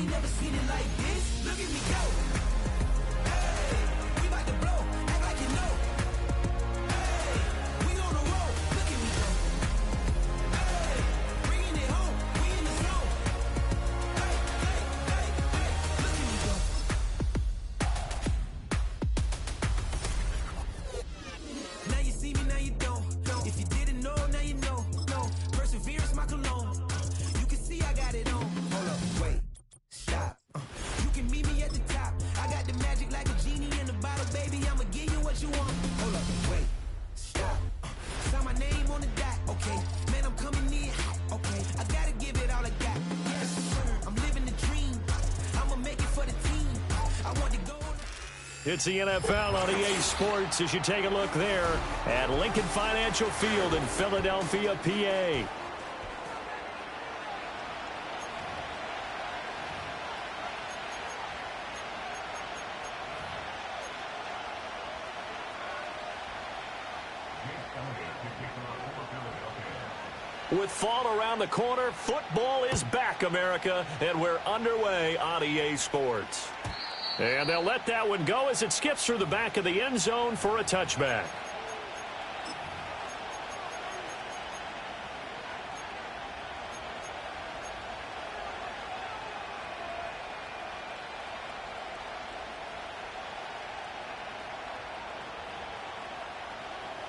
ain't never seen it like this. Look at me go. Hey, we about to blow. Act like you know. Hey, we on the road. Look at me go. Hey, bringing it home. We in the zone. Hey, hey, hey, hey. Look at me go. Now you see me, now you don't. If you didn't know, now you know. No, perseverance, my cologne. You can see I got it on. Hold up, wait, stop. You can meet me at the top. I got the magic like a genie in the bottle, baby. I'ma give you what you want. Hold up, wait, stop. Sign my name on the dot, okay. Man, I'm coming in hot, okay. I gotta give it all I got. Yes, sir. I'm living the dream. I'ma make it for the team. I want to go. It's the NFL on EA Sports as you take a look there at Lincoln Financial Field in Philadelphia, PA. With fall around the corner, football is back, America, and we're underway on EA Sports. And they'll let that one go as it skips through the back of the end zone for a touchback.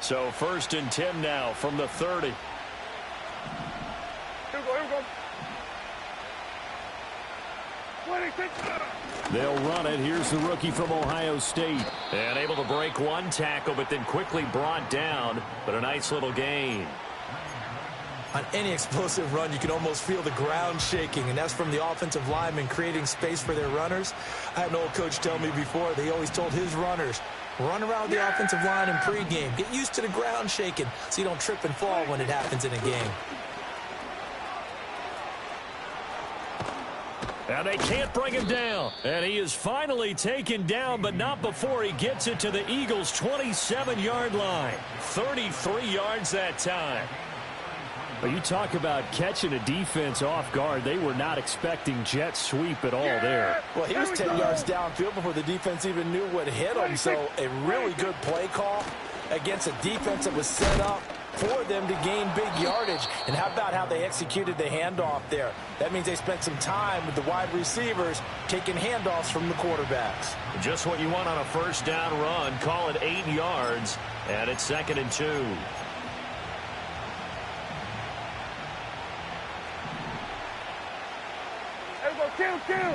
So 1st and 10 now from the 30. Here we go, here we go. 26. They'll run it. Here's the rookie from Ohio State. And able to break one tackle, but then quickly brought down. But a nice little gain. On any explosive run, you can almost feel the ground shaking, and that's from the offensive linemen creating space for their runners. I had an old coach tell me before, they always told his runners, run around the offensive line in pregame. Get used to the ground shaking so you don't trip and fall when it happens in a game. And they can't bring him down. And he is finally taken down, but not before he gets it to the Eagles' 27-yard line. 33 yards that time. But you talk about catching a defense off guard. They were not expecting jet sweep at all there. Well, he was 10 yards downfield before the defense even knew what hit him. So a really good play call against a defense that was set up for them to gain big yardage. And how about how they executed the handoff there? That means they spent some time with the wide receivers taking handoffs from the quarterbacks. Just what you want on a first down run. Call it 8 yards, and it's 2nd and 2. There we go, kill.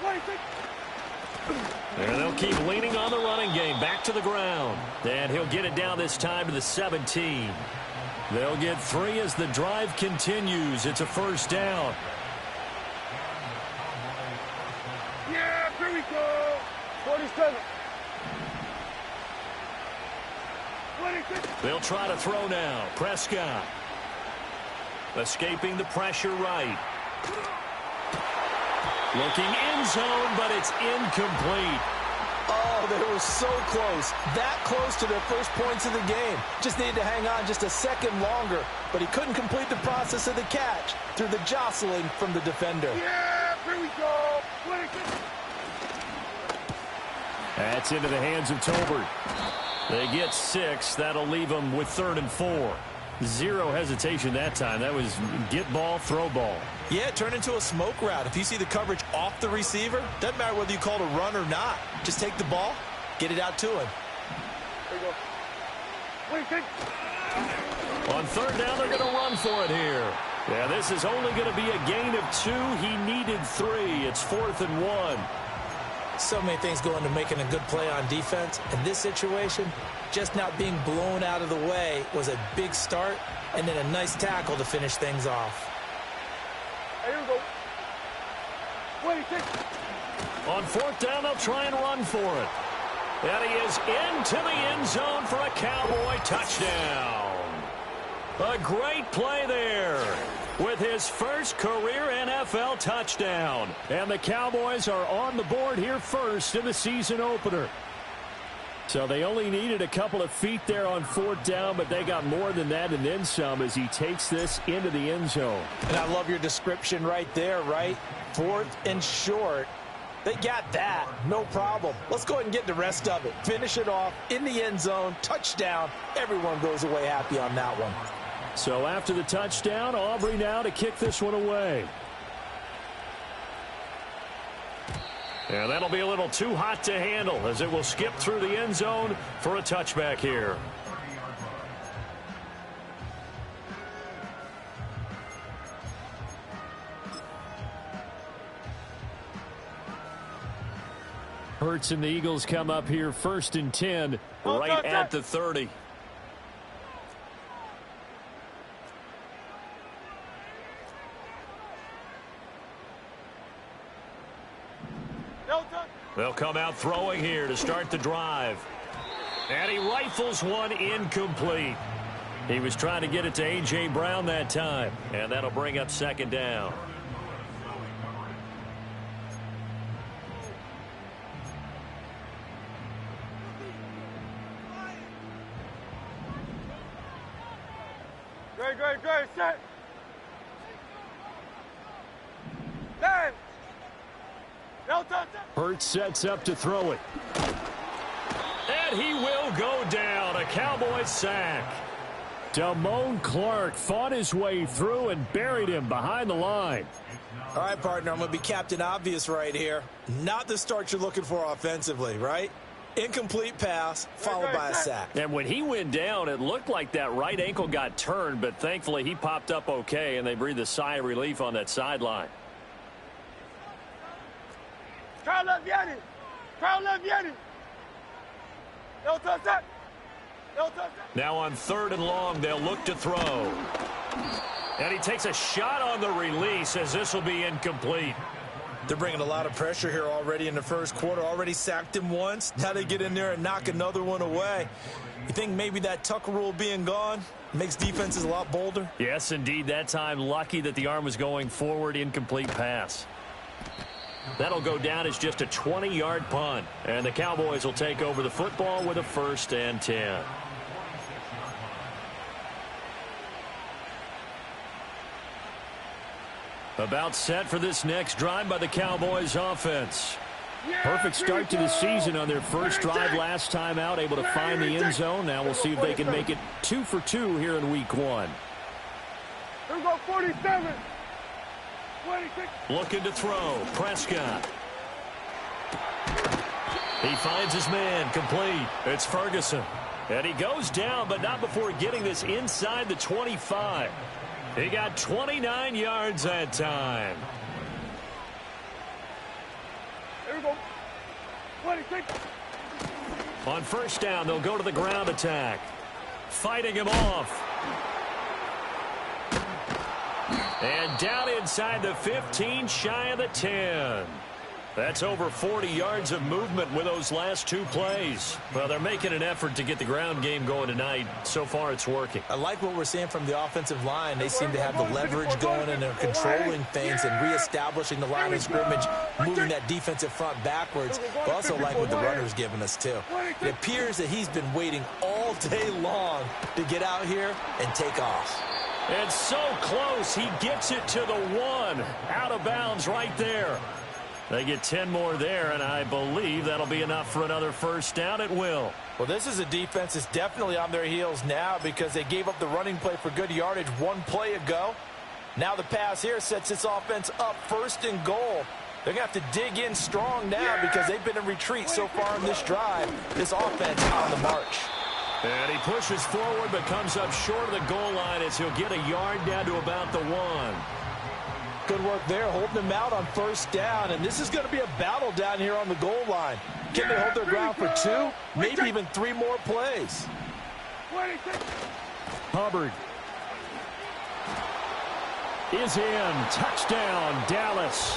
26. And they'll keep leaning on the running game. Back to the ground. And he'll get it down this time to the 17. They'll get 3 as the drive continues. It's a first down. Yeah, here we go. 47. 26. They'll try to throw now. Prescott. Escaping the pressure right. Looking end zone, but it's incomplete. Oh, they were so close. That close to their first points of the game. Just needed to hang on just a second longer, but he couldn't complete the process of the catch through the jostling from the defender. Yeah, here we go. 26. That's into the hands of Tolbert. They get 6. That'll leave them with 3rd and 4. Zero hesitation that time. That was get ball, throw ball. Yeah, turn into a smoke route. If you see the coverage off the receiver, doesn't matter whether you call it a run or not. Just take the ball, get it out to him. There you go. 26. On 3rd down, they're going to run for it here. Yeah, this is only going to be a gain of 2. He needed 3. It's 4th and 1. So many things go into making a good play on defense. In this situation, just not being blown out of the way was a big start, and then a nice tackle to finish things off. Here we go. 26. On 4th down, they'll try and run for it. And he is into the end zone for a Cowboy touchdown. A great play there with his first career NFL touchdown. And the Cowboys are on the board here first in the season opener. So they only needed a couple of feet there on 4th down, but they got more than that and then some as he takes this into the end zone. And I love your description right there, right? 4th and short. They got that. No problem. Let's go ahead and get the rest of it. Finish it off in the end zone. Touchdown. Everyone goes away happy on that one. So after the touchdown, Aubrey now to kick this one away. And that'll be a little too hot to handle as it will skip through the end zone for a touchback here. Hurts and the Eagles come up here 1st and 10 right at the 30. They'll come out throwing here to start the drive. And he rifles one incomplete. He was trying to get it to A.J. Brown that time. And that'll bring up 2nd down. Great, set. 10. Hurts sets up to throw it. And he will go down. A Cowboys sack. Damone Clark fought his way through and buried him behind the line. All right, partner, I'm going to be Captain Obvious right here. Not the start you're looking for offensively, right? Incomplete pass followed by a sack. And when he went down, it looked like that right ankle got turned, but thankfully he popped up okay, and they breathed a sigh of relief on that sideline. Now on 3rd and long, they'll look to throw. And he takes a shot on the release as this will be incomplete. They're bringing a lot of pressure here already in the 1st quarter. Already sacked him once. Now they get in there and knock another one away. You think maybe that Tucker rule being gone makes defenses a lot bolder? Yes, indeed. That time, lucky that the arm was going forward. Incomplete pass. That'll go down as just a 20-yard punt. And the Cowboys will take over the football with a 1st and 10. About set for this next drive by the Cowboys offense. Perfect start to the season on their first drive last time out, able to find the end zone. Now we'll see if they can make it 2 for 2 here in week 1. Here we go, 47. 26. Looking to throw. Prescott. He finds his man, complete. It's Ferguson. And he goes down, but not before getting this inside the 25. He got 29 yards that time. Here we go. 26. On 1st down, they'll go to the ground attack. Fighting him off. And down inside the 15, shy of the 10. That's over 40 yards of movement with those last 2 plays. Well, they're making an effort to get the ground game going tonight. So far, it's working. I like what we're seeing from the offensive line. They seem to have the leverage going, and they're controlling things and reestablishing the line of scrimmage, moving that defensive front backwards. But also like what the runner's giving us, too. It appears that he's been waiting all day long to get out here and take off. It's so close. He gets it to the 1. Out of bounds right there. They get 10 more there, and I believe that'll be enough for another 1st down. It will. Well, this is a defense that's definitely on their heels now because they gave up the running play for good yardage 1 play ago. Now the pass here sets this offense up 1st and goal. They're going to have to dig in strong now because they've been in retreat so far in this drive. This offense on the march. And he pushes forward but comes up short of the goal line as he'll get a yard down to about the 1. Good work there, holding them out on 1st down. And this is going to be a battle down here on the goal line. Can they hold their ground for 2, maybe even 3 more plays? Hubbard is in. Touchdown, Dallas.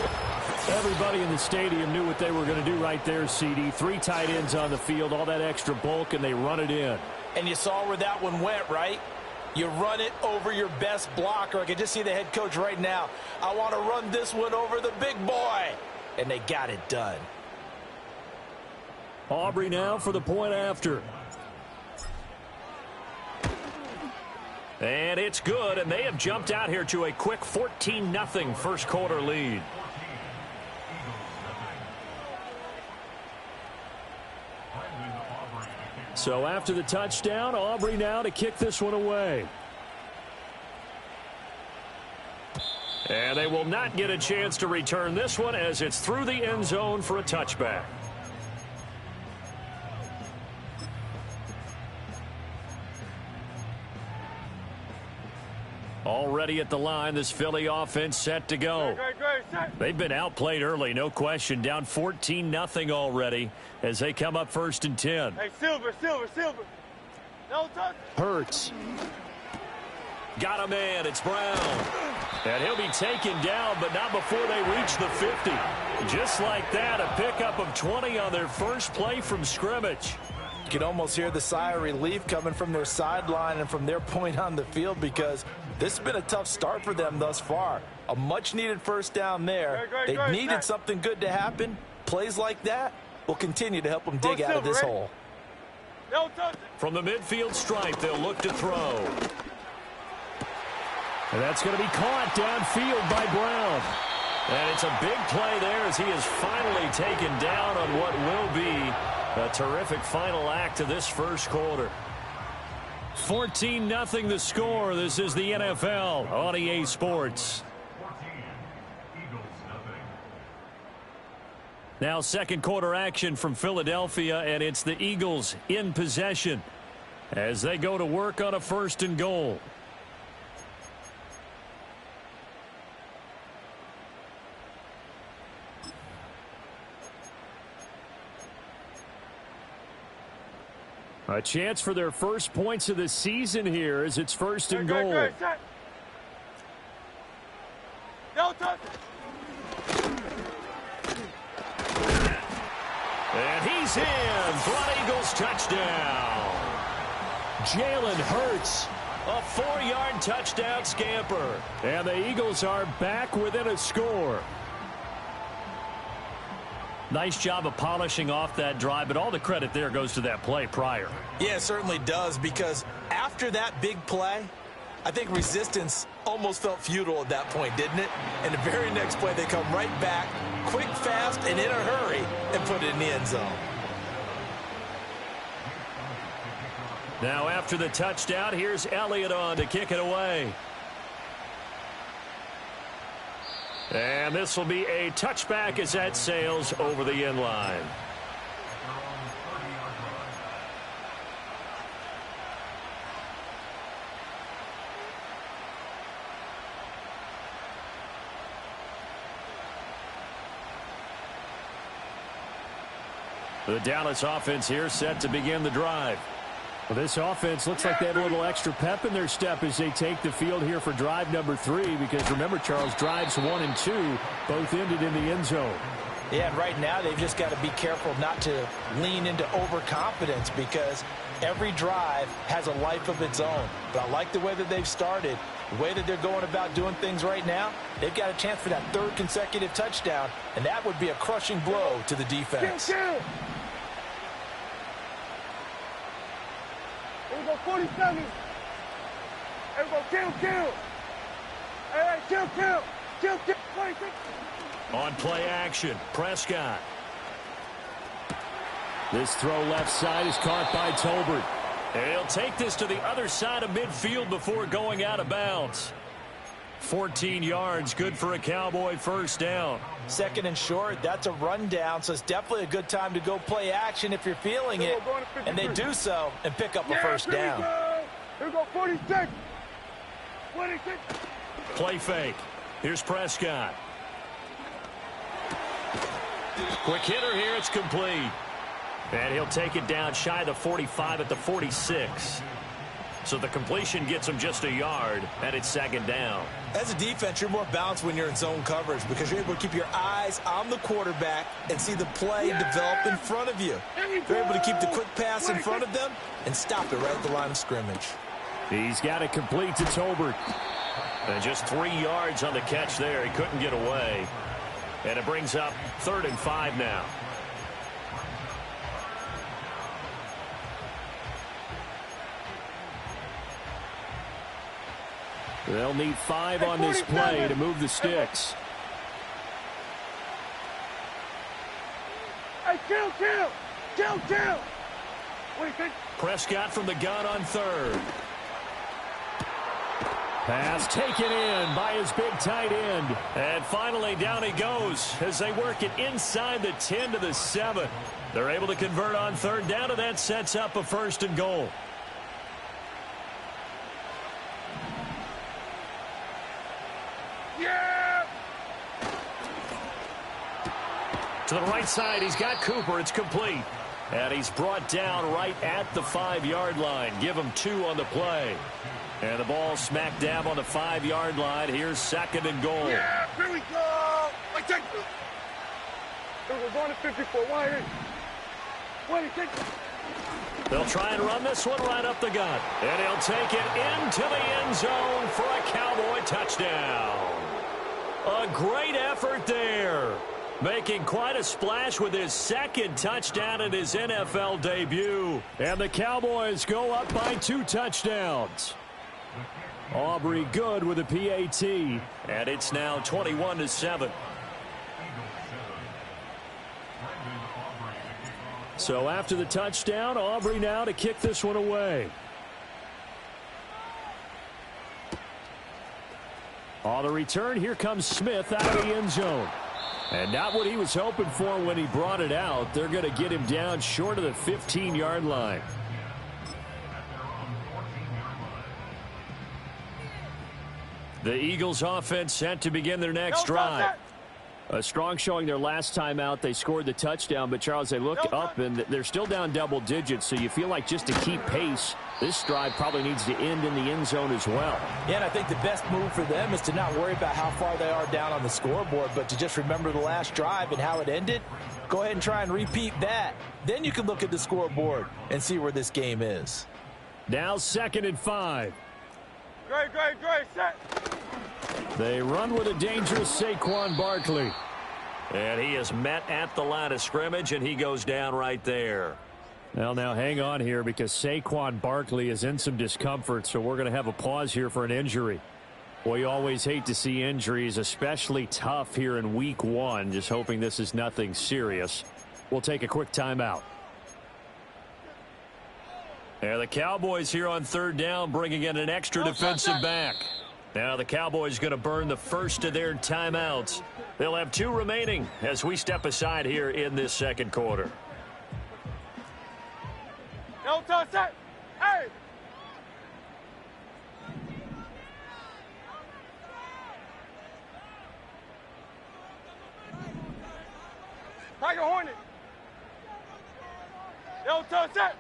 Everybody in the stadium knew what they were going to do right there, CD. 3 tight ends on the field, all that extra bulk, and they run it in. And you saw where that one went, right? You run it over your best blocker. I can just see the head coach right now. I want to run this one over the big boy. And they got it done. Aubrey now for the point after. And it's good, and they have jumped out here to a quick 14-0 first quarter lead. So after the touchdown, Aubrey now to kick this one away. And they will not get a chance to return this one as it's through the end zone for a touchback. Already at the line, this Philly offense set to go. They've been outplayed early, no question. Down 14-0 already as they come up 1st and 10. Hey, Silver. No touch. Hurts. Got a man. It's Brown. And he'll be taken down, but not before they reach the 50. Just like that, a pickup of 20 on their first play from scrimmage. You can almost hear the sigh of relief coming from their sideline and from their point on the field because this has been a tough start for them thus far. A much-needed first down there. They needed something good to happen. Plays like that will continue to help them dig out of this hole. From the midfield stripe, they'll look to throw. And that's going to be caught downfield by Brown. And it's a big play there as he is finally taken down on what will be a terrific final act of this first quarter. 14-0 the score. This is the NFL on EA Sports. Now second quarter action from Philadelphia, and it's the Eagles in possession as they go to work on a 1st and goal. A chance for their first points of the season here as it's 1st and goal. No touch. And he's in for an Eagles touchdown. Jalen Hurts, a 4-yard touchdown scamper. And the Eagles are back within a score. Nice job of polishing off that drive, but all the credit there goes to that play prior. Yeah, it certainly does, because after that big play, I think resistance almost felt futile at that point, didn't it? And the very next play, they come right back, quick, fast, and in a hurry, and put it in the end zone. Now after the touchdown, here's Elliott on to kick it away. And this will be a touchback as that sails over the end line. The Dallas offense here set to begin the drive. Well, this offense looks like they have a little extra pep in their step as they take the field here for drive number 3, because remember, Charles, drives 1 and 2 both ended in the end zone. Yeah, and right now they've just got to be careful not to lean into overconfidence, because every drive has a life of its own. But I like the way that they've started, the way that they're going about doing things right now. They've got a chance for that 3rd consecutive touchdown, and that would be a crushing blow to the defense. Here we go, 47. Here we go, kill. Hey, kill. 26. On play action, Prescott. This throw left side is caught by Tolbert. And he'll take this to the other side of midfield before going out of bounds. 14 yards, good for a Cowboy first down. 2nd and short, that's a rundown, so it's definitely a good time to go play action if you're feeling it. And they do so and pick up a first down. Here we go, 46. 26. Play fake. Here's Prescott. Quick hitter here, it's complete. And he'll take it down shy of the 45 at the 46. So the completion gets him just a yard, and it's 2nd down. As a defense, you're more balanced when you're in zone coverage, because you're able to keep your eyes on the quarterback and see the play develop in front of you. You're able to keep the quick pass in front of them and stop it right at the line of scrimmage. He's got it complete to Tolbert. And just 3 yards on the catch there. He couldn't get away. And it brings up 3rd and 5 now. They'll need 5 on this play to move the sticks. Hey, kill! What do you think? Prescott from the gun on third. Pass taken in by his big tight end. And finally down he goes as they work it inside the 10 to the 7. They're able to convert on third down, and that sets up a 1st and goal. Yeah! To the right side, he's got Cooper. It's complete. And he's brought down right at the 5-yard line. Give him 2 on the play. And the ball smack dab on the 5-yard line. Here's 2nd and goal. Yeah, here we go! I take it! We're going to 54. What do you think? They'll try and run this one right up the gut. And he'll take it into the end zone for a Cowboy touchdown. A great effort there. Making quite a splash with his 2nd touchdown in his NFL debut. And the Cowboys go up by 2 touchdowns. Aubrey good with a PAT. And it's now 21-7. So after the touchdown, Aubrey now to kick this one away. On the return, here comes Smith out of the end zone. And not what he was hoping for when he brought it out. They're going to get him down short of the 15-yard line. The Eagles offense set to begin their next drive. A strong showing their last time out. They scored the touchdown, but Charles, they look up and they're still down double digits, so you feel like just to keep pace, this drive probably needs to end in the end zone as well. Yeah, and I think the best move for them is to not worry about how far they are down on the scoreboard, but to just remember the last drive and how it ended. Go ahead and try and repeat that. Then you can look at the scoreboard and see where this game is. Now 2nd and 5. Great, set. They run with a dangerous Saquon Barkley. And he is met at the line of scrimmage, and he goes down right there. Well, now hang on here because Saquon Barkley is in some discomfort, so we're going to have a pause here for an injury. Well, you always hate to see injuries, especially tough here in week 1. Just hoping this is nothing serious. We'll take a quick timeout. And the Cowboys here on 3rd down bringing in an extra defensive back. Now the Cowboys going to burn the first of their timeouts. They'll have 2 remaining as we step aside here in this 2nd quarter. No touch that. Hey! Tiger Hornet. No touch that.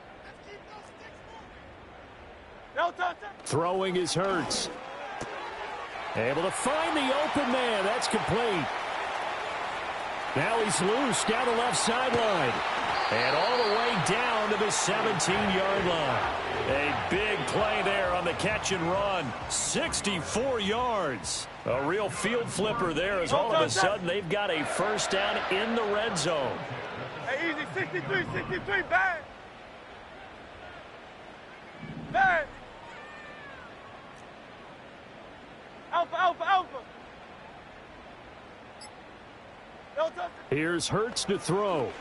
No touch that. Throwing is Hurts. Able to find the open man. That's complete. Now he's loose down the left sideline. And all the way down to the 17-yard line. A big play there on the catch and run. 64 yards. A real field flipper there as all of a sudden they've got a 1st down in the red zone. Hey, easy, 63, bad. Bad. Alpha. No touch. Here's Hurts to throw.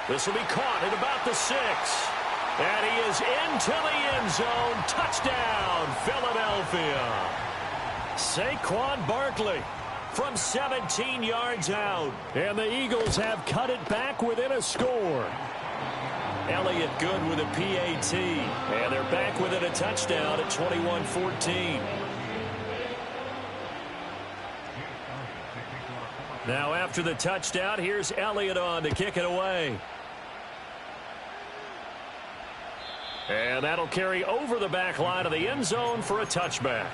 This will be caught at about the 6. And he is into the end zone. Touchdown, Philadelphia. Saquon Barkley from 17 yards out. And the Eagles have cut it back within a score. Elliott good with a PAT. And they're back within a touchdown at 21-14. Now after the touchdown, here's Elliott on to kick it away. And that'll carry over the back line of the end zone for a touchback.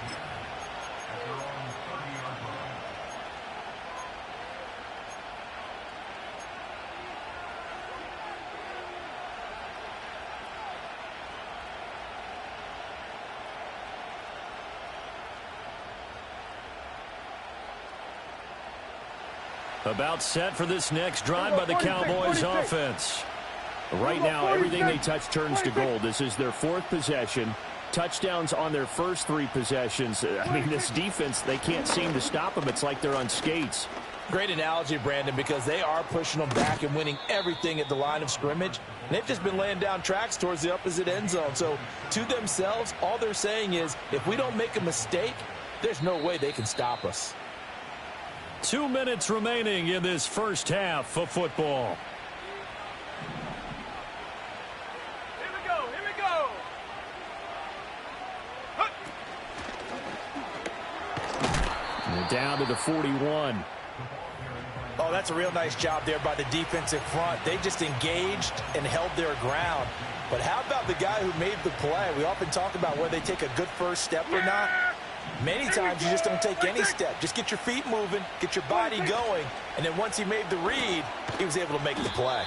About set for this next drive by the Cowboys offense. Right now, everything they touch turns to gold. This is their 4th possession. touchdowns on their first 3 possessions. I mean, this defense, they can't seem to stop them. It's like they're on skates. Great analogy, Brandon, because they are pushing them back and winning everything at the line of scrimmage. And they've just been laying down tracks towards the opposite end zone. So to themselves, all they're saying is, if we don't make a mistake, there's no way they can stop us. 2 minutes remaining in this first half of football. Here we go. Here we go. And down to the 41. Oh, that's a real nice job there by the defensive front. They just engaged and held their ground. But how about the guy who made the play? We often talk about whether they take a good first step or not. Many times you just don't take any step. Just get your feet moving, get your body going, and then once he made the read, he was able to make the play.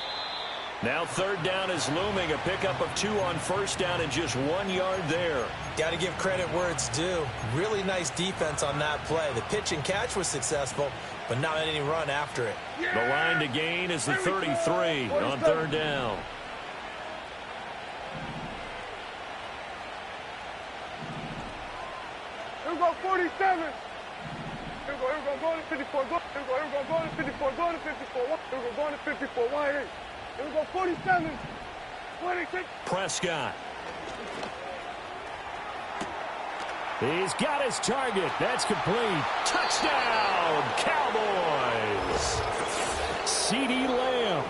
Now 3rd down is looming. A pickup of 2 on 1st down and just 1 yard there. Got to give credit where it's due. Really nice defense on that play. The pitch and catch was successful, but not any run after it. The line to gain is the 33 on 3rd down. Here we go, 47. Here we go, go to 54. Go, here we go, go to 54. Go to 54. Here we go, go to 54. Wide eight. Here we go, 47. 26. Prescott. He's got his target. That's complete. Touchdown, Cowboys. CeeDee Lamb,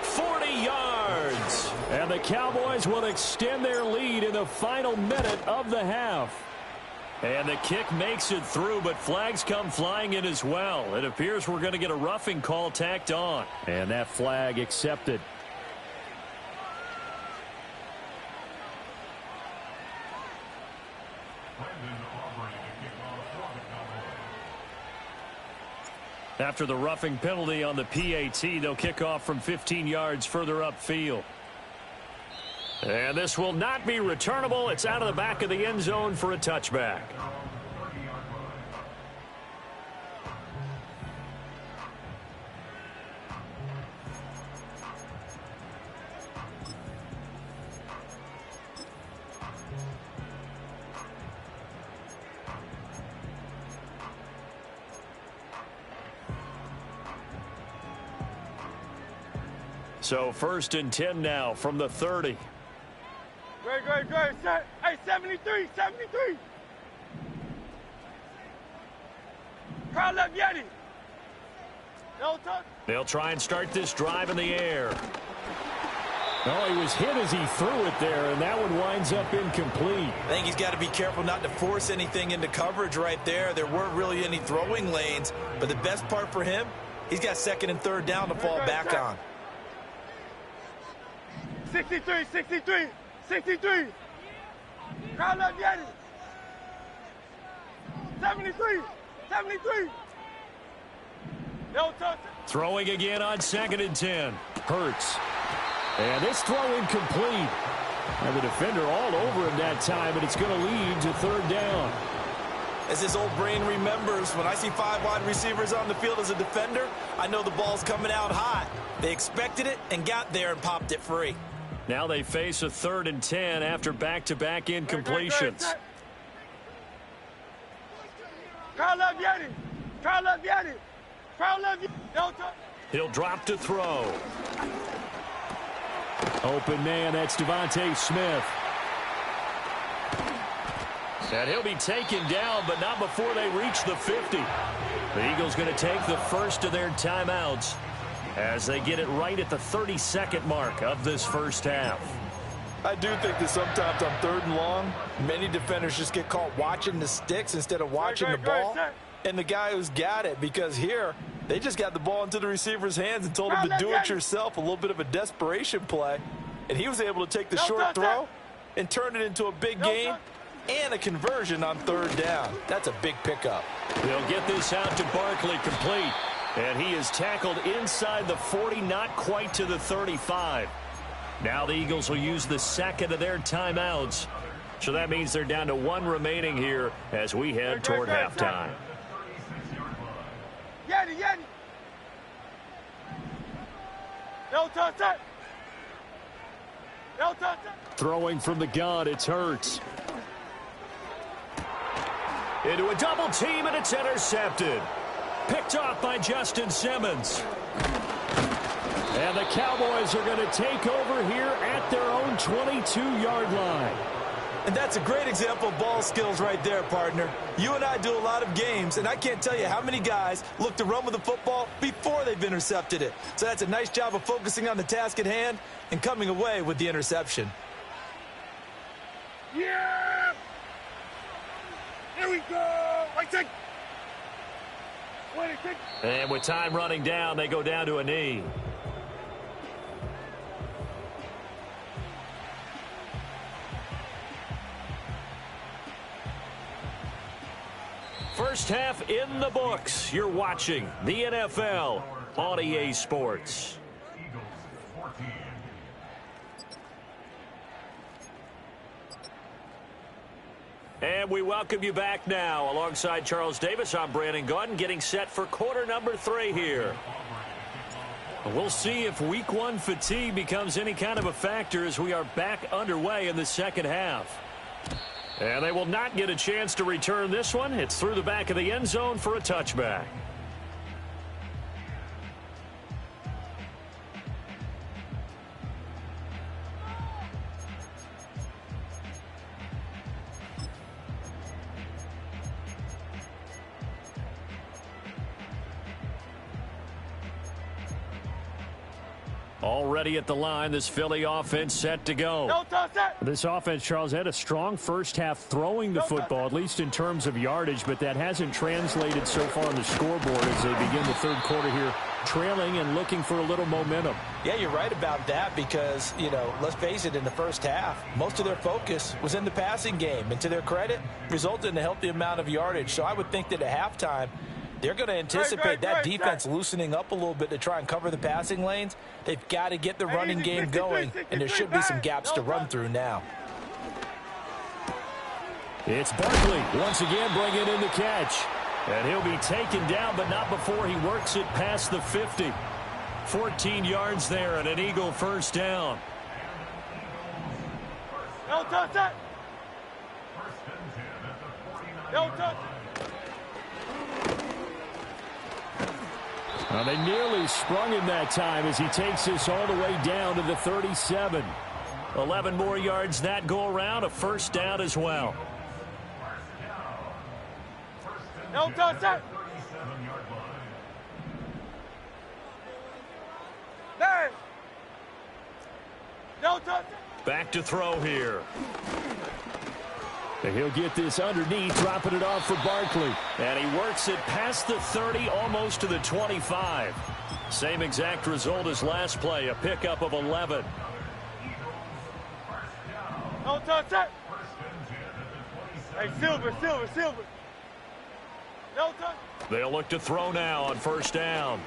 40 yards. And the Cowboys will extend their lead in the final minute of the half. And the kick makes it through, but flags come flying in as well. It appears we're going to get a roughing call tacked on. And that flag accepted. After the roughing penalty on the PAT, they'll kick off from 15 yards further upfield. And this will not be returnable. It's out of the back of the end zone for a touchback. So 1st and 10 now from the 30. Great. Set. Hey, 73. Crowd left Yeti. No touch. They'll try and start this drive in the air. Oh, he was hit as he threw it there, and that one winds up incomplete. I think he's got to be careful not to force anything into coverage right there. There weren't really any throwing lanes, but the best part for him, he's got 2nd and 3rd down to fall back on. 63. Crowd left Yeti. 73. No touch. Throwing again on 2nd and 10. Hurts. And this throw incomplete. And the defender all over him that time, and it's going to lead to 3rd down. As his old brain remembers, when I see 5 wide receivers on the field as a defender, I know the ball's coming out hot. They expected it and got there and popped it free. Now they face a 3rd and 10 after back-to-back incompletions. Crowd left Yeti. No touch. He'll drop to throw. Open man, that's Devontae Smith. And he'll be taken down, but not before they reach the 50. The Eagles going to take the first of their timeouts as they get it right at the 32nd mark of this first half. I do think that sometimes on 3rd and long, many defenders just get caught watching the sticks instead of watching the ball. And the guy who's got it, because here, they just got the ball into the receiver's hands and told him to do it yourself, a little bit of a desperation play. And he was able to take the short throw and turn it into a big gain and a conversion on 3rd down. That's a big pickup. They'll get this out to Barkley complete. And he is tackled inside the 40, not quite to the 35. Now the Eagles will use the 2nd of their timeouts. So that means they're down to 1 remaining here as we head toward halftime. Yeti. No touch. Throwing from the gun, it's Hurts. Into a double team, and it's intercepted. Picked off by Justin Simmons. And the Cowboys are going to take over here at their own 22-yard line. And that's a great example of ball skills right there, partner. You and I do a lot of games, and I can't tell you how many guys look to run with the football before they've intercepted it. So that's a nice job of focusing on the task at hand and coming away with the interception. Yeah! Here we go! Right take! And with time running down, they go down to a knee. First half in the books. You're watching the NFL on EA Sports. And we welcome you back now. Alongside Charles Davis, I'm Brandon Gaudin, getting set for quarter number 3 here. We'll see if week 1 fatigue becomes any kind of a factor as we are back underway in the second half. And they will not get a chance to return this one. It's through the back of the end zone for a touchback. Already at the line, this Philly offense set to go. This offense, Charles, had a strong first half throwing the football, at least in terms of yardage, but that hasn't translated so far on the scoreboard as they begin the third quarter here, trailing and looking for a little momentum. Yeah, you're right about that because, you know, let's face it, in the first half, most of their focus was in the passing game, and to their credit, resulted in a healthy amount of yardage. So I would think that at halftime, they're going to anticipate that defense loosening up a little bit to try and cover the passing lanes. They've got to get the running game going, and there should be some gaps to run through now. It's Barkley once again bringing in the catch. And he'll be taken down, but not before he works it past the 50. 14 yards there and an Eagle first down. No touch that. No touch. Well, they nearly sprung him that time as he takes this all the way down to the 37. 11 more yards that go around, a first down as well. No touch that. There. No touch. Back to throw here. And he'll get this underneath, dropping it off for Barkley. And he works it past the 30, almost to the 25. Same exact result as last play, a pickup of 11. Don't touch that. Hey, Silver. Don't touch. They'll look to throw now on first down.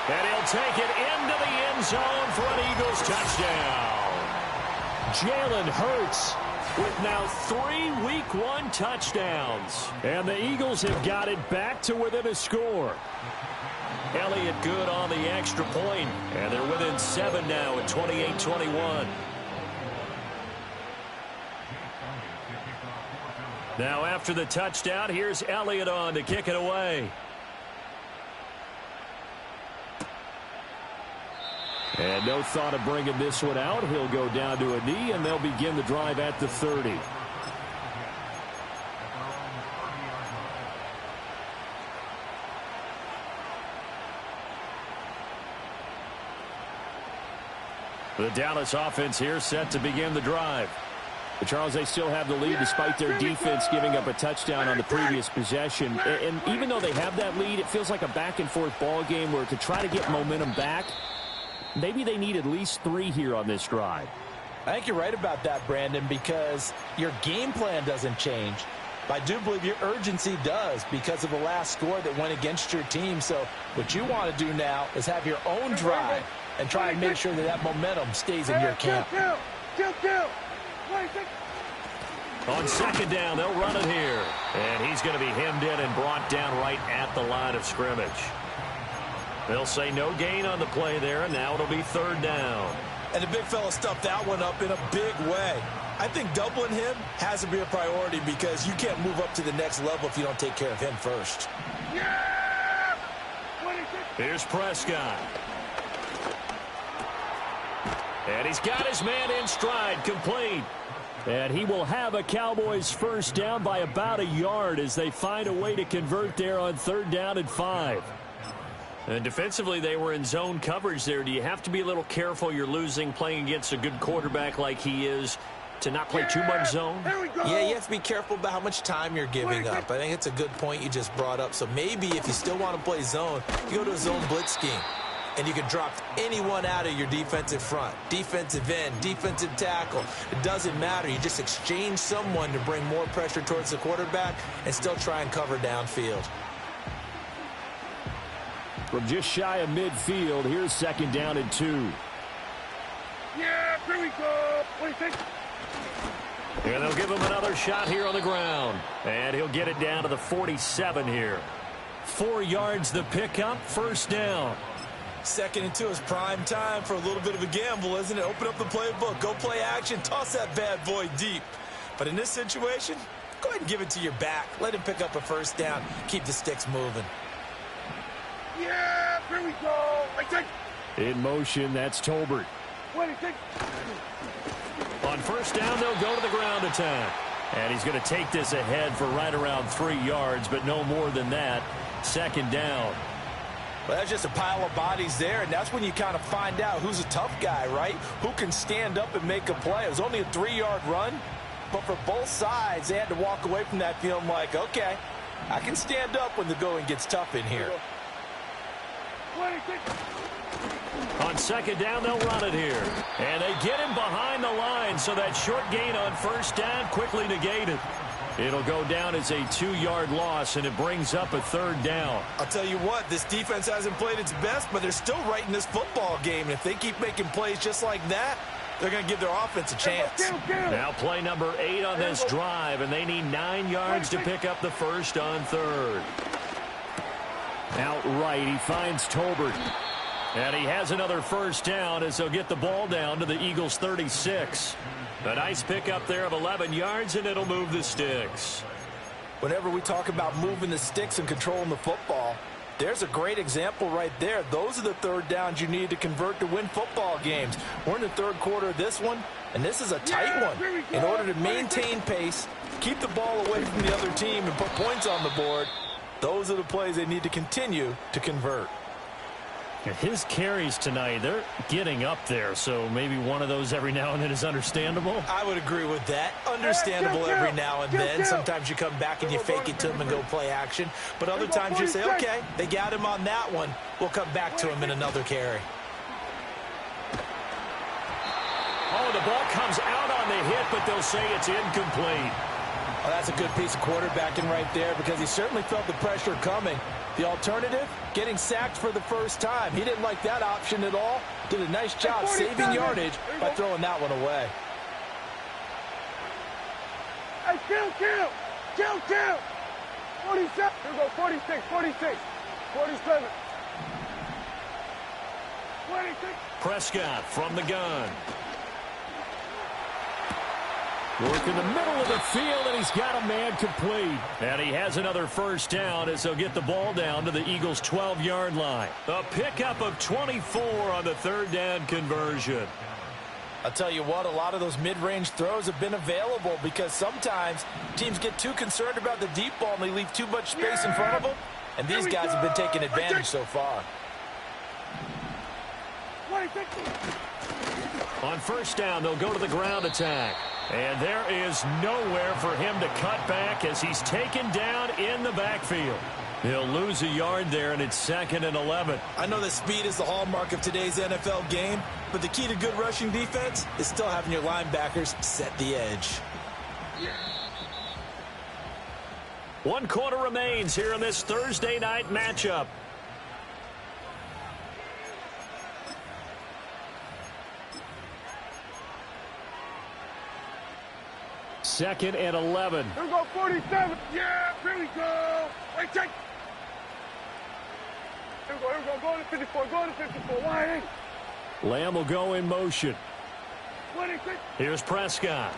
And he'll take it into the end zone for an Eagles touchdown. Jalen Hurts with now 3 Week 1 touchdowns. And the Eagles have got it back to within a score. Elliott good on the extra point, and they're within 7 now at 28-21. Now after the touchdown, here's Elliott on to kick it away. And no thought of bringing this one out. He'll go down to a knee, and they'll begin the drive at the 30. The Dallas offense here set to begin the drive. But Charles, they still have the lead despite their defense giving up a touchdown on the previous possession. And even though they have that lead, it feels like a back-and-forth ball game where to try to get momentum back, maybe they need at least 3 here on this drive. I think you're right about that, Brandon, because your game plan doesn't change. I do believe your urgency does because of the last score that went against your team. So what you want to do now is have your own drive and try and make sure that that momentum stays in your camp. Kill. On second down, they'll run it here. And he's going to be hemmed in and brought down right at the line of scrimmage. They'll say no gain on the play there, and now it'll be third down. And the big fella stuffed that one up in a big way. I think doubling him has to be a priority because you can't move up to the next level if you don't take care of him first. Yeah! Here's Prescott. And he's got his man in stride, complete. And he will have a Cowboys first down by about a yard as they find a way to convert there on 3rd down and 5. And defensively, they were in zone coverage there. Do you have to be a little careful you're losing playing against a good quarterback like he is to not play too much zone? Yeah, you have to be careful about how much time you're giving up. I think it's a good point you just brought up. So maybe if you still want to play zone, you go to a zone blitz scheme. And you can drop anyone out of your defensive front, defensive end, defensive tackle. It doesn't matter. You just exchange someone to bring more pressure towards the quarterback and still try and cover downfield. From just shy of midfield, here's 2nd down and 2. Yeah, here we go. What do you think? And they'll give him another shot here on the ground. And he'll get it down to the 47 here. 4 yards the pickup, 1st down. 2nd and 2 is prime time for a little bit of a gamble, isn't it? Open up the playbook, go play action, toss that bad boy deep. But in this situation, go ahead and give it to your back. Let him pick up a 1st down. Keep the sticks moving. Yeah, here we go. I think. In motion, that's Tolbert. What do you think? On 1st down, they'll go to the ground attack. And he's going to take this ahead for right around 3 yards, but no more than that. 2nd down. Well, that's just a pile of bodies there, and that's when you kind of find out who's a tough guy, right? Who can stand up and make a play. It was only a 3-yard run, but for both sides, they had to walk away from that feeling like, okay, I can stand up when the going gets tough in here. On 2nd down, they'll run it here. And they get him behind the line, so that short gain on 1st down quickly negated. It'll go down as a 2-yard loss, and it brings up a 3rd down. I'll tell you what, this defense hasn't played its best, but they're still right in this football game. And if they keep making plays just like that, they're going to give their offense a chance. Now play number 8 on this drive, and they need 9 yards to pick up the 1st on 3rd. Out right, he finds Tolbert. And he has another 1st down as they'll get the ball down to the Eagles' 36. A nice pickup there of 11 yards, and it'll move the sticks. Whenever we talk about moving the sticks and controlling the football, there's a great example right there. Those are the 3rd downs you need to convert to win football games. We're in the 3rd quarter of this one, and this is a tight one. In order to maintain pace, keep the ball away from the other team, and put points on the board, those are the plays they need to continue to convert. His carries tonight, they're getting up there, so maybe one of those every now and then is understandable. I would agree with that. Understandable every now and then. Sometimes you come back and you fake it to him and go play action. But other times you say, okay, they got him on that one. We'll come back to him in another carry. Oh, the ball comes out on the hit, but they'll say it's incomplete. Well, that's a good piece of quarterbacking right there because he certainly felt the pressure coming. The alternative, getting sacked for the 1st time. He didn't like that option at all. Did a nice job saving yardage by throwing that one away. Hey, kill. 47. Here we go, 46, 47. 26. Prescott from the gun. Work in the middle of the field, and he's got a man complete. And he has another 1st down as they'll get the ball down to the Eagles' 12-yard line. A pickup of 24 on the 3rd down conversion. I'll tell you what, a lot of those mid-range throws have been available because sometimes teams get too concerned about the deep ball and they leave too much space in front of them. And these guys have been taking advantage so far. On 1st down, they'll go to the ground attack. And there is nowhere for him to cut back as he's taken down in the backfield. He'll lose a yard there, and it's 2nd and 11. I know that speed is the hallmark of today's NFL game, but the key to good rushing defense is still having your linebackers set the edge. 1 quarter remains here in this Thursday night matchup. Second and 11. Here we go, 47. Yeah, here we go. Wait, check. Here we go, go to 54, wide. Lamb will go in motion. Here's Prescott.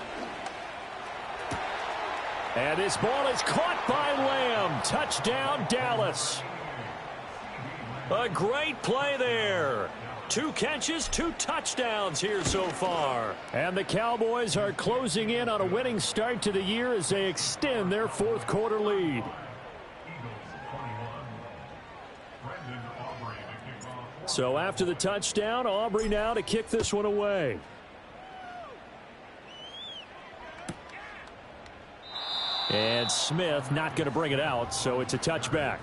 And this ball is caught by Lamb. Touchdown, Dallas. A great play there. 2 catches, 2 touchdowns here so far. And the Cowboys are closing in on a winning start to the year as they extend their 4th quarter lead. So after the touchdown, Aubrey now to kick this one away. And Smith not going to bring it out, so it's a touchback.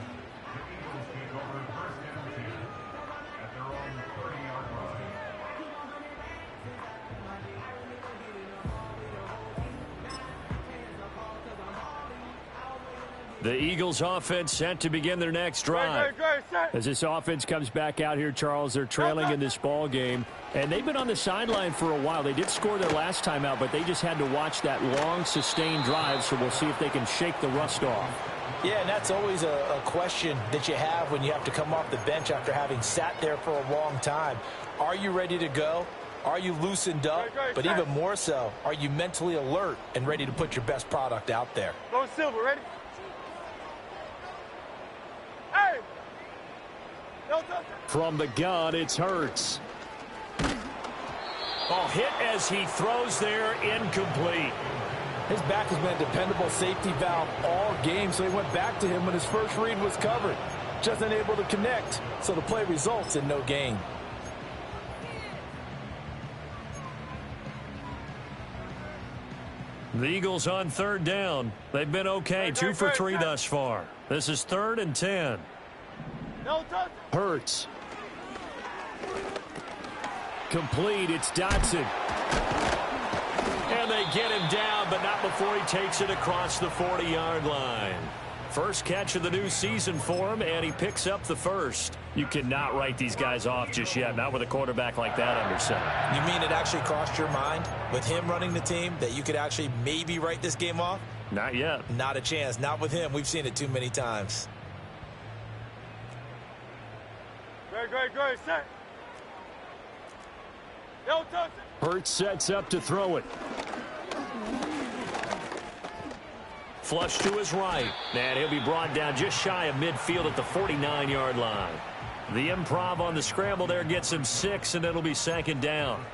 The Eagles offense set to begin their next drive. As this offense comes back out here, Charles, they're trailing in this ball game. And they've been on the sideline for a while. They did score their last time out, but they just had to watch that long, sustained drive, so we'll see if they can shake the rust off. Yeah, and that's always a question that you have when you have to come off the bench after having sat there for a long time. Are you ready to go? Are you loosened up? But even more so, are you mentally alert and ready to put your best product out there? Go Silver, ready? From the gun, it's Hurts. Oh, hit as he throws there, incomplete. His back has been a dependable safety valve all game, so he went back to him when his first read was covered. Just unable to connect, so the play results in no gain. The Eagles on 3rd down. They've been okay, 2 for 3 thus far. This is 3rd and 10. Hurts. Complete, it's Dotson. And they get him down, but not before he takes it across the 40-yard line. First catch of the new season for him, and he picks up the first. You cannot write these guys off just yet, not with a quarterback like that under center. You mean it actually crossed your mind with him running the team that you could actually maybe write this game off? Not yet. Not a chance. Not with him. We've seen it too many times. Great, set. Hurts sets up to throw it. Flush to his right. And he'll be brought down just shy of midfield at the 49-yard line. The improv on the scramble there gets him 6, and it'll be 2nd down.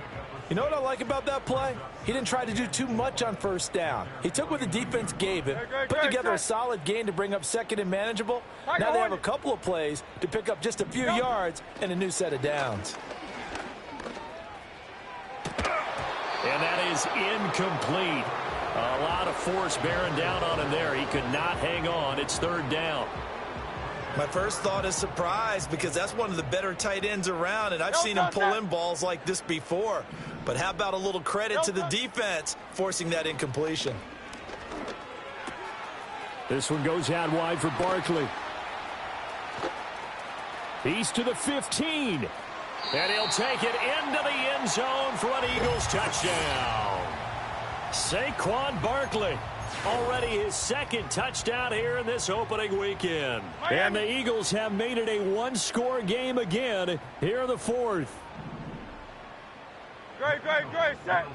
You know what I like about that play? He didn't try to do too much on 1st down. He took what the defense gave him, put together a solid gain to bring up 2nd and manageable. Now they have a couple of plays to pick up just a few yards and a new set of downs. And that is incomplete. A lot of force bearing down on him there. He could not hang on. It's 3rd down. My first thought is surprise, because that's one of the better tight ends around, and I've seen him pull in balls like this before. But how about a little credit to the defense forcing that incompletion? This one goes out wide for Barkley. He's to the 15. And he'll take it into the end zone for an Eagles touchdown. Saquon Barkley. Already his 2nd touchdown here in this opening weekend. And the Eagles have made it a 1-score game again here in the 4th. Great, set.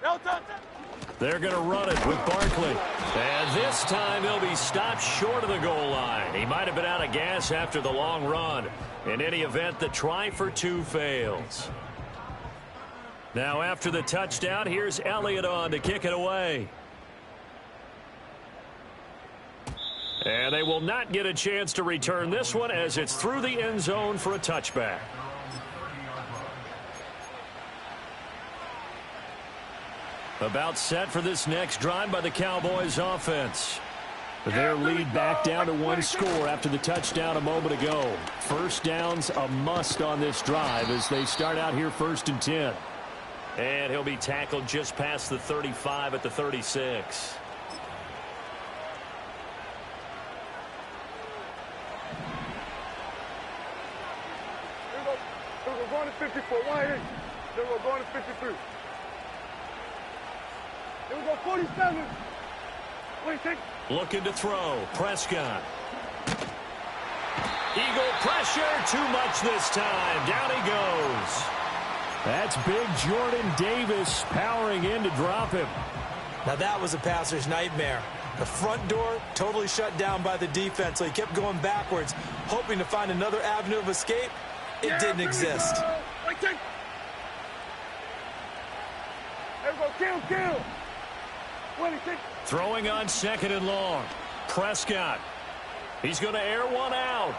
Alpha. They're going to run it with Barkley. And this time he'll be stopped short of the goal line. He might have been out of gas after the long run. In any event, the try for 2 fails. Now after the touchdown, here's Elliott on to kick it away. And they will not get a chance to return this one as it's through the end zone for a touchback. About set for this next drive by the Cowboys offense. Their lead back down to 1 score after the touchdown a moment ago. First down's a must on this drive as they start out here 1st and 10. And he'll be tackled just past the 35 at the 36. to 54. Wide 8. Then we're going to 53. Then we go 47. Wait, take. Looking to throw. Prescott. Eagle pressure. Too much this time. Down he goes. That's big Jordan Davis powering in to drop him. Now that was a passer's nightmare. The front door totally shut down by the defense, so he kept going backwards, hoping to find another avenue of escape. It didn't exist. Wait, take. There we go. Kill. 26. Throwing on 2nd and long. Prescott. He's going to air one out.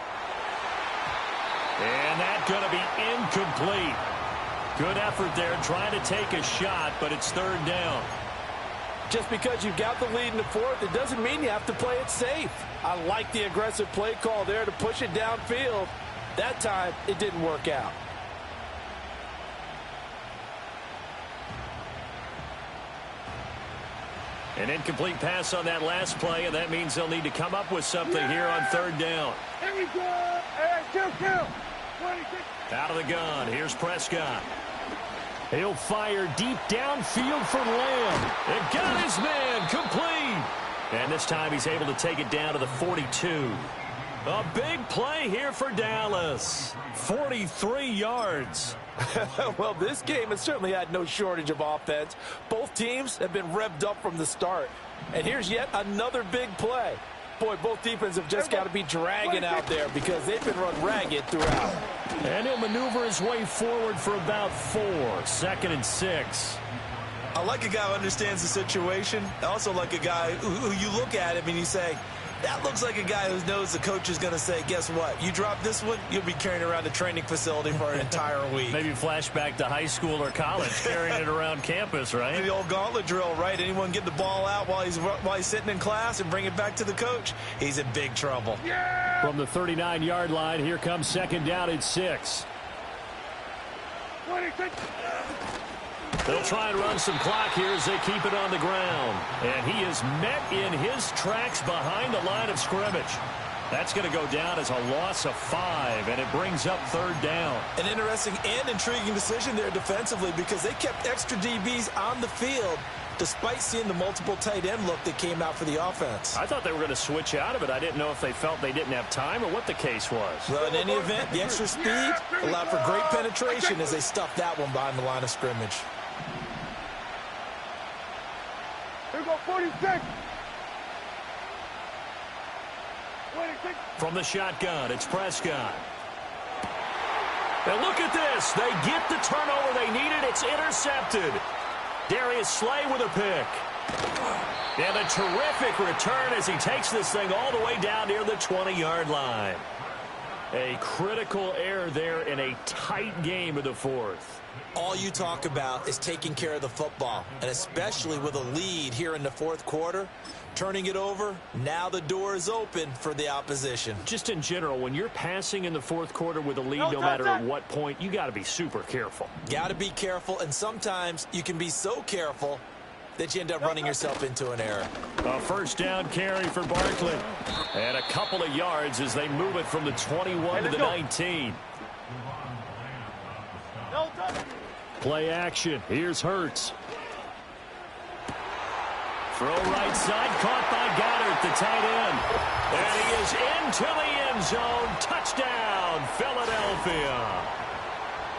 And that's going to be incomplete. Good effort there trying to take a shot, but it's 3rd down. Just because you've got the lead in the 4th, it doesn't mean you have to play it safe. I like the aggressive play call there to push it downfield. That time, it didn't work out. An incomplete pass on that last play, and that means they'll need to come up with something here on 3rd down. Here we go. Hey, kill. 26. Out of the gun. Here's Prescott. He'll fire deep downfield for Lamb. And got his man complete. And this time he's able to take it down to the 42. A big play here for Dallas. 43 yards. Well, this game has certainly had no shortage of offense. Both teams have been revved up from the start. And here's yet another big play. Boy, both defenses have just got to be dragging out there because they've been run ragged throughout. And he'll maneuver his way forward for about 4. 2nd and 6. I like a guy who understands the situation. I also like a guy who you look at him and you say, that looks like a guy who knows the coach is going to say, guess what? You drop this one, you'll be carrying around the training facility for an entire week. Maybe flashback to high school or college, carrying it around campus, right? The old gauntlet drill, right? Anyone get the ball out while he's sitting in class and bring it back to the coach? He's in big trouble. Yeah! From the 39-yard line, here comes 2nd down at 6. 26. They'll try and run some clock here as they keep it on the ground. And he is met in his tracks behind the line of scrimmage. That's going to go down as a loss of 5, and it brings up 3rd down. An interesting and intriguing decision there defensively because they kept extra DBs on the field despite seeing the multiple tight end look that came out for the offense. I thought they were going to switch out of it. I didn't know if they felt they didn't have time or what the case was. Well, in any event, the extra speed allowed for great penetration as they stuffed that one behind the line of scrimmage. Here we go, 46. 26. From the shotgun, it's Prescott. And look at this. They get the turnover they needed. It's intercepted. Darius Slay with a pick. And a terrific return as he takes this thing all the way down near the 20-yard line. A critical error there in a tight game of the 4th. All you talk about is taking care of the football, and especially with a lead here in the 4th quarter, turning it over, now the door is open for the opposition. Just in general, when you're passing in the 4th quarter with a lead, no matter at what point, you got to be super careful. Got to be careful, and sometimes you can be so careful that you end up running yourself into an error. A 1st down carry for Barkley. And a couple of yards as they move it from the 21 to the 19. Play action. Here's Hurts. Throw right side. Caught by Goddard, the tight end. And he is into the end zone. Touchdown, Philadelphia.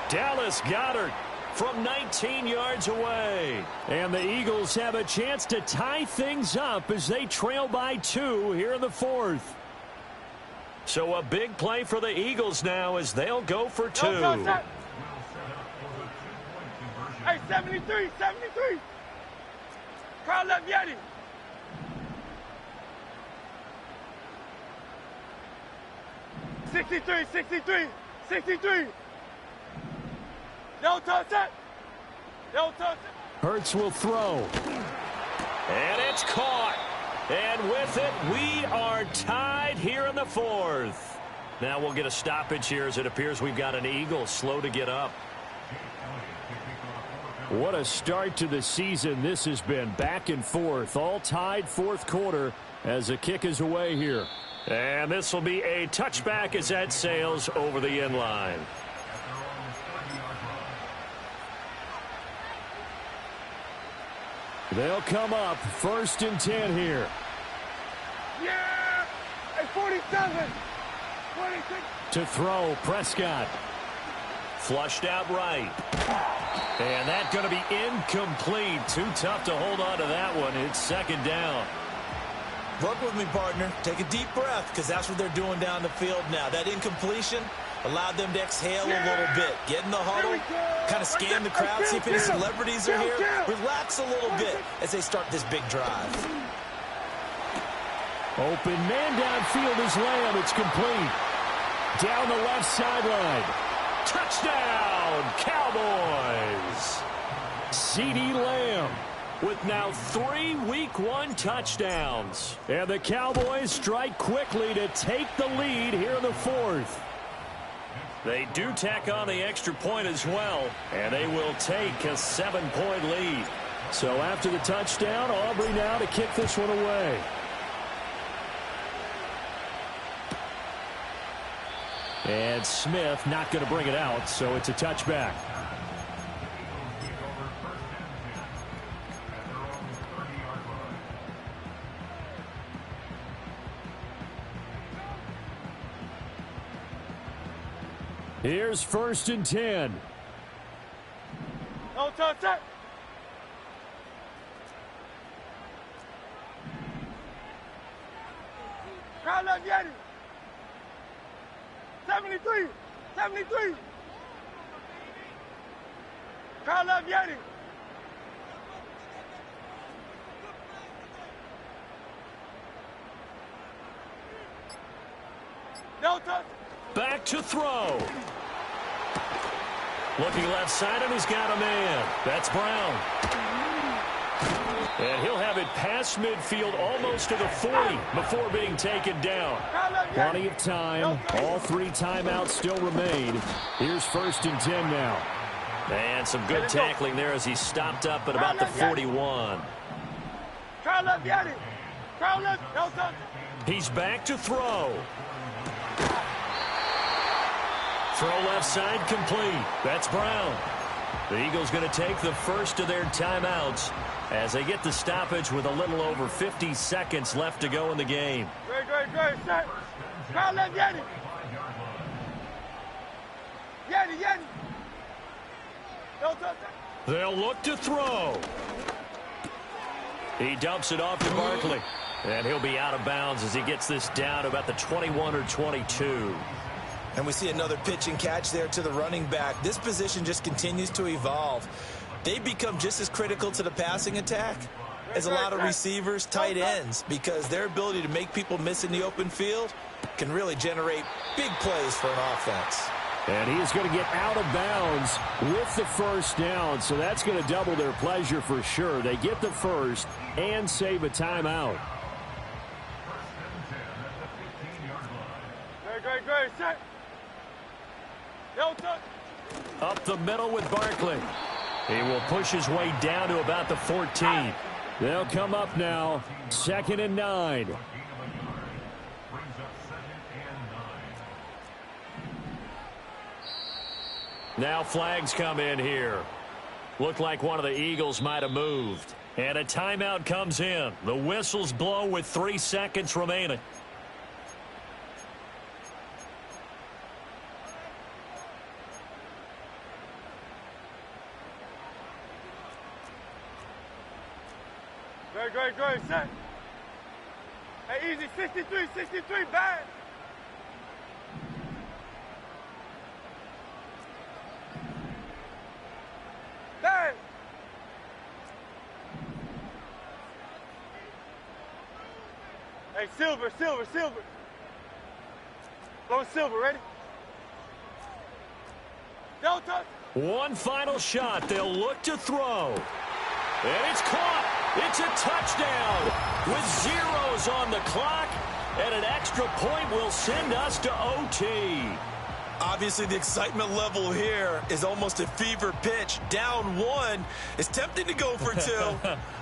Dallas Goddard from 19 yards away. And the Eagles have a chance to tie things up as they trail by 2 here in the 4th. So a big play for the Eagles now as they'll go for 2. Hey, 73. Carl left Yeti. $63. Don't touch it. Hurts will throw. And it's caught. And with it, we are tied here in the 4th. Now we'll get a stoppage here as it appears we've got an Eagle slow to get up. What a start to the season this has been. Back and forth, all tied 4th quarter as the kick is away here. And this will be a touchback as that sails over the end line. They'll come up 1st and 10 here. Yeah! At 47. 26. To throw, Prescott. Flushed out right. And that's going to be incomplete. Too tough to hold on to that one. It's 2nd down. Work with me, partner. Take a deep breath, because that's what they're doing down the field now. That incompletion allowed them to exhale a little bit. Get in the huddle, kind of scan the crowd, see if any celebrities are here. Relax a little bit as they start this big drive. Open man downfield is Lamb. It's complete. Down the left sideline. Touchdown, Cowboys. CeeDee Lamb with now 3 Week 1 touchdowns. And the Cowboys strike quickly to take the lead here in the 4th. They do tack on the extra point as well, and they will take a 7-point lead. So after the touchdown, Aubrey now to kick this one away. And Smith not going to bring it out, so it's a touchback. Here's 1st and 10. No touch it. Crowd left Yeti. 73. 73. Crowd left Yeti. No touch. Back to throw. Looking left side, and he's got a man. That's Brown. And he'll have it past midfield almost to the 40 before being taken down. Plenty of time. All 3 timeouts still remain. Here's 1st and 10 now. And some good tackling there as he stopped up at about the 41. He's back to throw. Throw left side complete. That's Brown. The Eagles going to take the first of their timeouts as they get the stoppage with a little over 50 seconds left to go in the game. Great. Set. Crowd left Yeti. Yeti. No touch. They'll look to throw. He dumps it off to Barkley. And he'll be out of bounds as he gets this down to about the 21 or 22. And we see another pitch and catch there to the running back. This position just continues to evolve. They become just as critical to the passing attack as a lot of receivers, tight ends, because their ability to make people miss in the open field can really generate big plays for an offense. And he is going to get out of bounds with the 1st down, so that's going to double their pleasure for sure. They get the first and save a timeout. Great. Set. No touch. Up the middle with Barkley. He will push his way down to about the 14. They'll come up now. 2nd and 9. Now flags come in here. Looked like one of the Eagles might have moved. And a timeout comes in. The whistles blow with 3 seconds remaining. Great. Set. Hey, easy. 63. Bang. Hey, silver. Go silver, ready? No touch. One final shot. They'll look to throw. And it's caught. It's a touchdown with zeros on the clock. And an extra point will send us to OT. Obviously, the excitement level here is almost a fever pitch. Down one. It's tempting to go for two.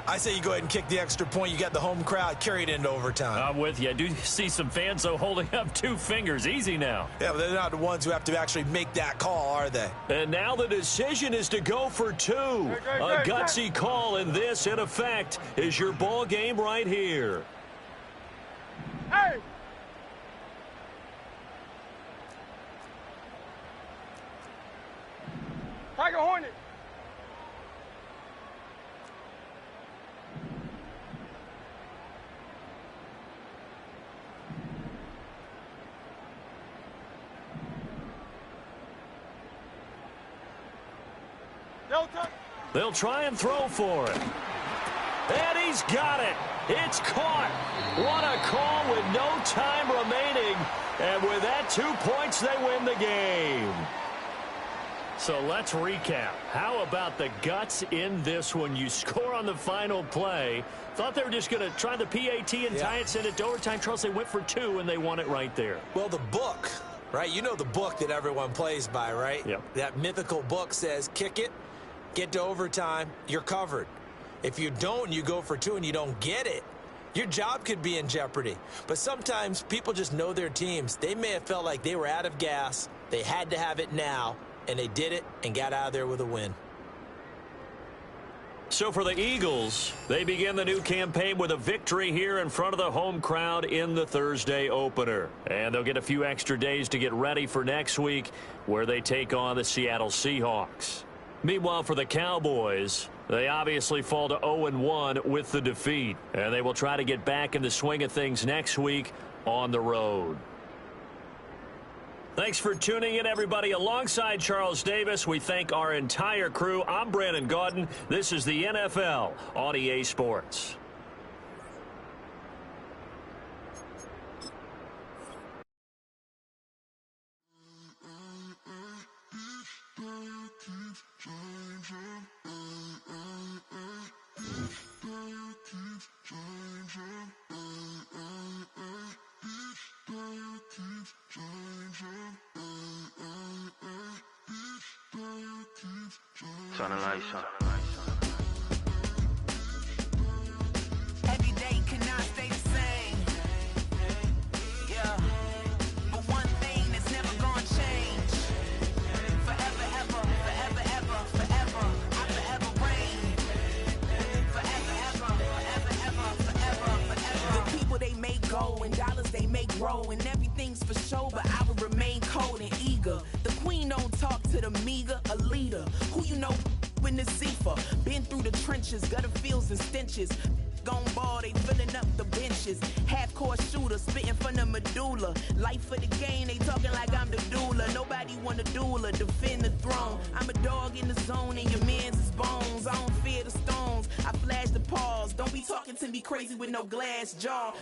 I say you go ahead and kick the extra point. You got the home crowd carried into overtime. I'm with you. I do see some fans, though, holding up 2 fingers. Easy now. Yeah, but they're not the ones who have to actually make that call, are they? And now the decision is to go for 2. A gutsy call, and this, in effect, is your ball game right here. Hey! Tiger Hornet. They'll try and throw for it. And he's got it. It's caught. What a call with no time remaining. And with that, 2 points, they win the game. So let's recap. How about the guts in this one? You score on the final play. Thought they were just going to try the PAT and tie it, send it to overtime. Charles, they went for 2, and they won it right there. Well, the book, right? You know the book that everyone plays by, right? Yep. That mythical book says, kick it, get to overtime, you're covered. If you don't, you go for 2 and you don't get it, your job could be in jeopardy. But sometimes people just know their teams. They may have felt like they were out of gas. They had to have it now, and they did it and got out of there with a win. So for the Eagles, they begin the new campaign with a victory here in front of the home crowd in the Thursday opener. And they'll get a few extra days to get ready for next week, where they take on the Seattle Seahawks. Meanwhile, for the Cowboys, they obviously fall to 0-1 with the defeat. And they will try to get back in the swing of things next week on the road. Thanks for tuning in, everybody. Alongside Charles Davis, we thank our entire crew. I'm Brandon Gaudin. This is the NFL on EA Sports. Turn the lights on. Every day cannot stay the same. Yeah. But one thing that's never gonna change. Forever, ever, forever, ever, forever. I forever reign. Forever, ever, forever, ever, forever, forever. The people they make go and dollars they make grow. And everything's for show, but I will remain cold and eager. The queen don't talk to the meager, a leader. Who you know in the Zephyr, been through the trenches, gutter fields and stenches. Gone ball, they filling up the benches. Half-court shooter, spitting from the medulla. Life for the game, they talking like I'm the doula. Nobody want a doula, defend the throne. I'm a dog in the zone, and your man's is bones. I don't fear the stones, I flash the paws. Don't be talking to me crazy with no glass jaw.